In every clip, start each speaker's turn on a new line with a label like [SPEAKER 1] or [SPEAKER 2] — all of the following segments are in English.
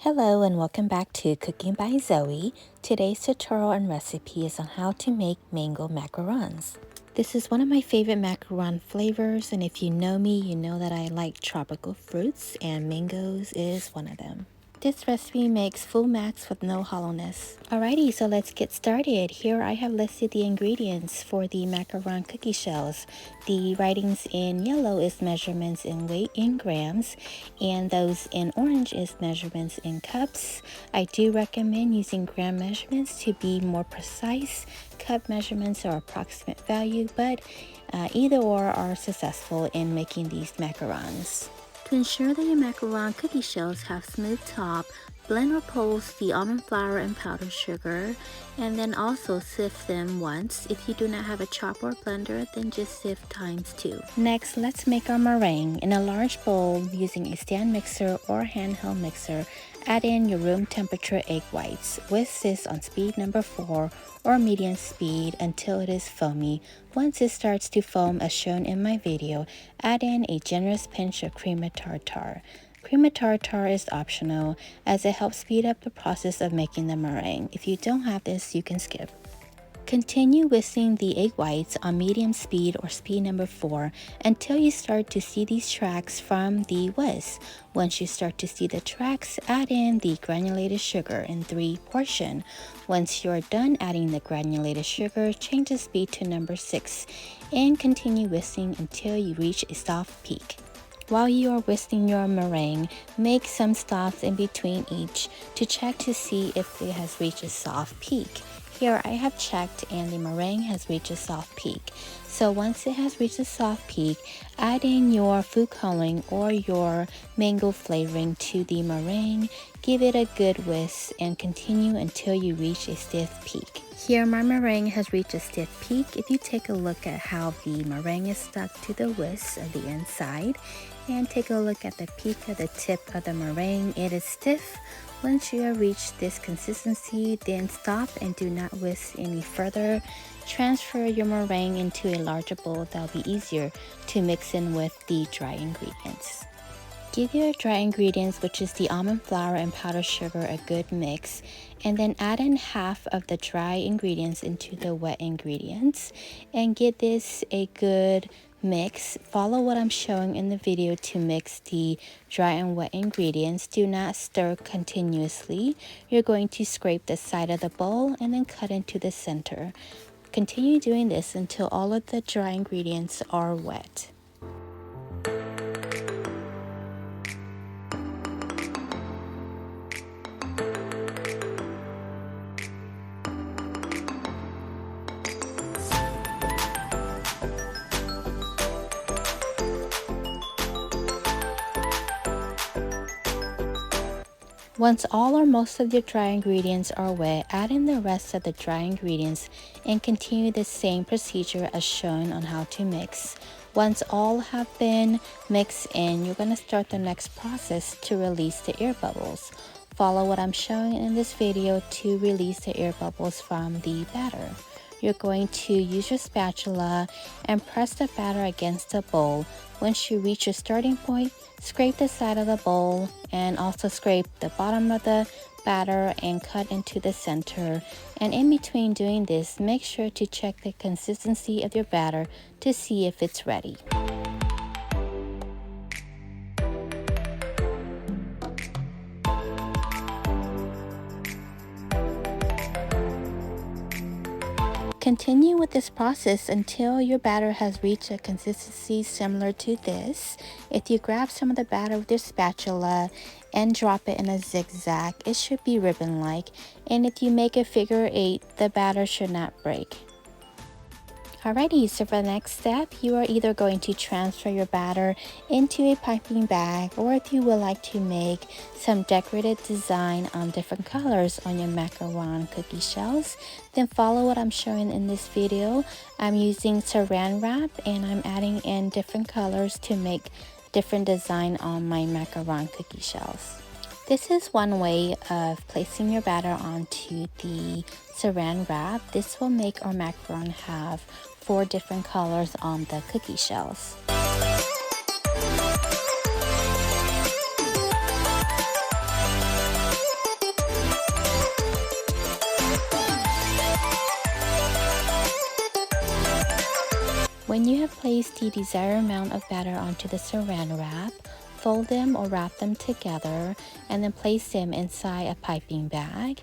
[SPEAKER 1] Hello and welcome back to Cooking by Zoe. Today's tutorial and recipe is on how to make mango macarons. This is one of my favorite macaron flavors, and if you know me, you know that I like tropical fruits and mangoes is one of them. This recipe makes full max with no hollowness. Alrighty, so let's get started. Here I have listed the ingredients for the macaron cookie shells. The writings in yellow is measurements in weight in grams, and those in orange is measurements in cups. I do recommend using gram measurements to be more precise. Cup measurements are approximate value, but either or are successful in making these macarons. To ensure that your macaron cookie shells have smooth top, blend or pulse the almond flour and powdered sugar, and then also sift them once. If you do not have a chopper or blender, then just sift times 2. Next, let's make our meringue. In a large bowl, using a stand mixer or handheld mixer, add in your room temperature egg whites. Whisk this on speed number 4 or medium speed until it is foamy. Once it starts to foam as shown in my video, add in a generous pinch of cream of tartar. Cream of tartar is optional as it helps speed up the process of making the meringue. If you don't have this, you can skip. Continue whisking the egg whites on medium speed or speed number 4 until you start to see these tracks from the whisk. Once you start to see the tracks, add in the granulated sugar in 3 portions. Once you're done adding the granulated sugar, change the speed to number 6 and continue whisking until you reach a soft peak. While you are whisking your meringue, make some stops in between each to check to see if it has reached a soft peak. Here I have checked and the meringue has reached a soft peak. So once it has reached a soft peak, add in your food coloring or your mango flavoring to the meringue. Give it a good whisk and continue until you reach a stiff peak. Here my meringue has reached a stiff peak. If you take a look at how the meringue is stuck to the whisk of the inside and take a look at the peak of the tip of the meringue, it is stiff. Once you have reached this consistency, then stop and do not whisk any further. Transfer your meringue into a larger bowl that will be easier to mix in with the dry ingredients. Give your dry ingredients, which is the almond flour and powdered sugar, a good mix, and then add in half of the dry ingredients into the wet ingredients and give this a good mix. Follow what I'm showing in the video to mix the dry and wet ingredients. Do not stir continuously. You're going to scrape the side of the bowl and then cut into the center. Continue doing this until all of the dry ingredients are wet. Once all or most of your dry ingredients are wet, add in the rest of the dry ingredients and continue the same procedure as shown on how to mix. Once all have been mixed in, you're going to start the next process to release the air bubbles. Follow what I'm showing in this video to release the air bubbles from the batter. You're going to use your spatula and press the batter against the bowl. Once you reach your starting point, scrape the side of the bowl and also scrape the bottom of the batter and cut into the center. And in between doing this, make sure to check the consistency of your batter to see if it's ready. Continue with this process until your batter has reached a consistency similar to this. If you grab some of the batter with your spatula and drop it in a zigzag, it should be ribbon-like. And if you make a figure 8, the batter should not break. Alrighty, so for the next step, you are either going to transfer your batter into a piping bag, or if you would like to make some decorated design on different colors on your macaron cookie shells, then follow what I'm showing in this video. I'm using saran wrap and I'm adding in different colors to make different design on my macaron cookie shells. This is one way of placing your batter onto the saran wrap. This will make our macaron have 4 different colors on the cookie shells. When you have placed the desired amount of batter onto the saran wrap, fold them or wrap them together and then place them inside a piping bag.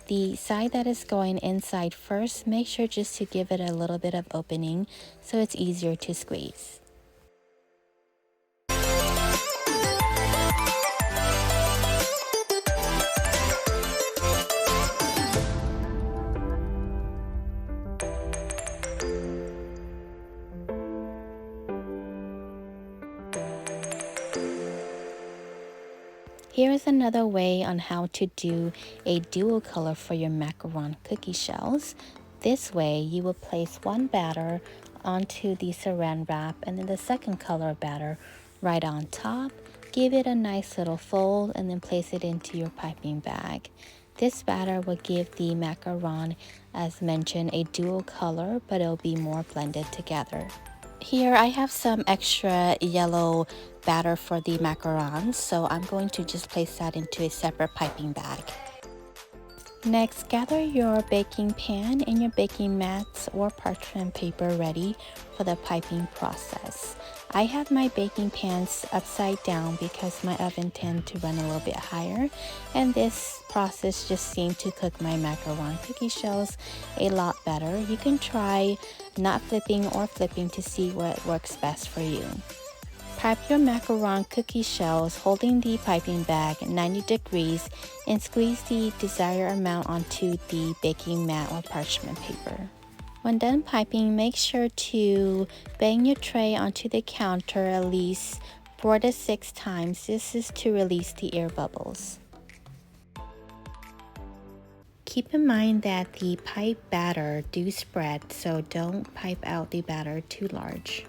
[SPEAKER 1] The side that is going inside first, make sure just to give it a little bit of opening so it's easier to squeeze. Here is another way on how to do a dual color for your macaron cookie shells. This way you will place one batter onto the saran wrap and then the second color batter right on top. Give it a nice little fold and then place it into your piping bag. This batter will give the macaron, as mentioned, a dual color, but it'll be more blended together. Here I have some extra yellow batter for the macarons, so I'm going to just place that into a separate piping bag. Next, gather your baking pan and your baking mats or parchment paper ready for the piping process. I have my baking pans upside down because my oven tends to run a little bit higher, and this process just seemed to cook my macaron cookie shells a lot better. You can try not flipping or flipping to see what works best for you. Pipe your macaron cookie shells holding the piping bag 90 degrees and squeeze the desired amount onto the baking mat or parchment paper. When done piping, make sure to bang your tray onto the counter at least 4 to 6 times. This is to release the air bubbles. Keep in mind that the pipe batter do spread, so don't pipe out the batter too large.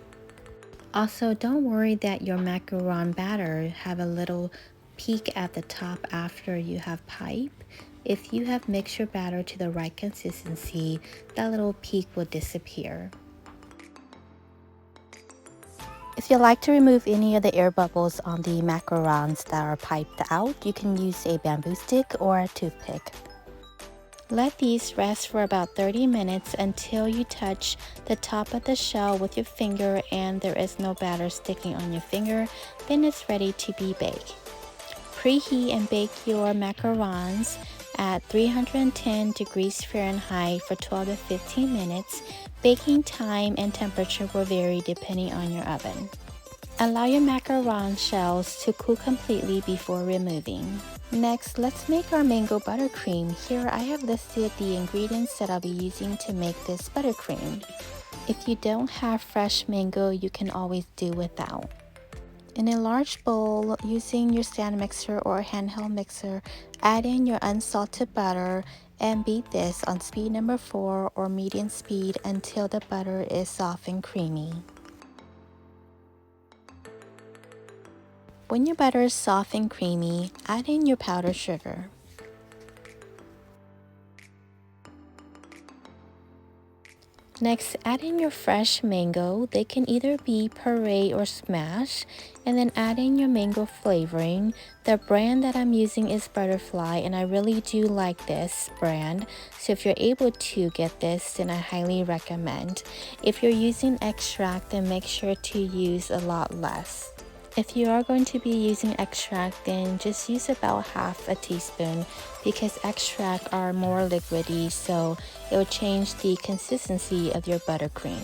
[SPEAKER 1] Also, don't worry that your macaron batter have a little peak at the top after you have piped. If you have mixed your batter to the right consistency, that little peak will disappear. If you like to remove any of the air bubbles on the macarons that are piped out, you can use a bamboo stick or a toothpick. Let these rest for about 30 minutes until you touch the top of the shell with your finger and there is no batter sticking on your finger, then it's ready to be baked. Preheat and bake your macarons at 310 degrees Fahrenheit for 12 to 15 minutes. Baking time and temperature will vary depending on your oven. Allow your macaron shells to cool completely before removing. Next, let's make our mango buttercream. Here I have listed the ingredients that I'll be using to make this buttercream. If you don't have fresh mango, you can always do without. In a large bowl, using your stand mixer or handheld mixer, add in your unsalted butter and beat this on speed number 4 or medium speed until the butter is soft and creamy. When your butter is soft and creamy, add in your powdered sugar. Next, add in your fresh mango. They can either be puree or smashed, and then add in your mango flavoring. The brand that I'm using is Butterfly, and I really do like this brand. So if you're able to get this, then I highly recommend. If you're using extract, then make sure to use a lot less. If you are going to be using extract, then just use about half a teaspoon because extract are more liquidy, so it will change the consistency of your buttercream.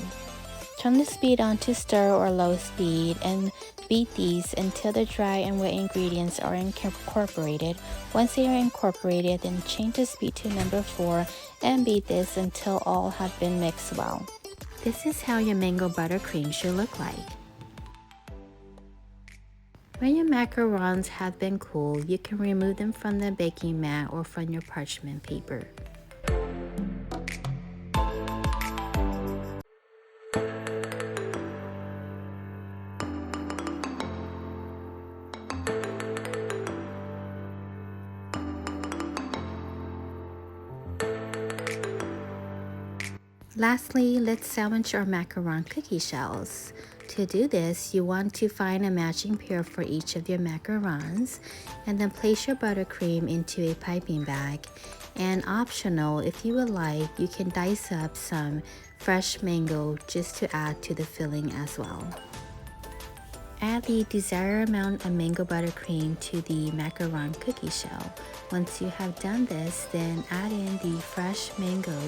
[SPEAKER 1] Turn the speed on to stir or low speed and beat these until the dry and wet ingredients are incorporated. Once they are incorporated, then change the speed to number 4 and beat this until all have been mixed well. This is how your mango buttercream should look like. When your macarons have been cooled, you can remove them from the baking mat or from your parchment paper. Lastly, let's sandwich our macaron cookie shells. To do this, you want to find a matching pair for each of your macarons and then place your buttercream into a piping bag. And optional, if you would like, you can dice up some fresh mango just to add to the filling as well. Add the desired amount of mango buttercream to the macaron cookie shell. Once you have done this, then add in the fresh mango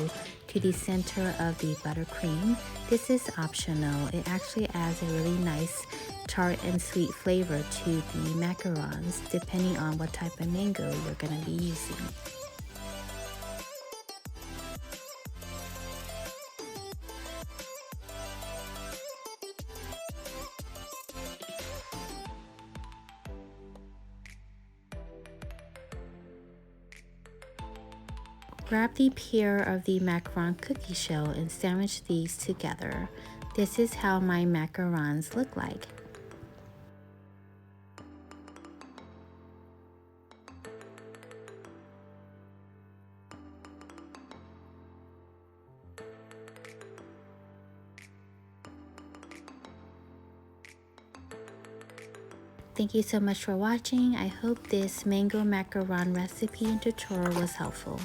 [SPEAKER 1] to the center of the buttercream. This is optional. It actually adds a really nice tart and sweet flavor to the macarons, depending on what type of mango you're going to be using. Grab the pair of the macaron cookie shell and sandwich these together. This is how my macarons look like. Thank you so much for watching. I hope this mango macaron recipe and tutorial was helpful.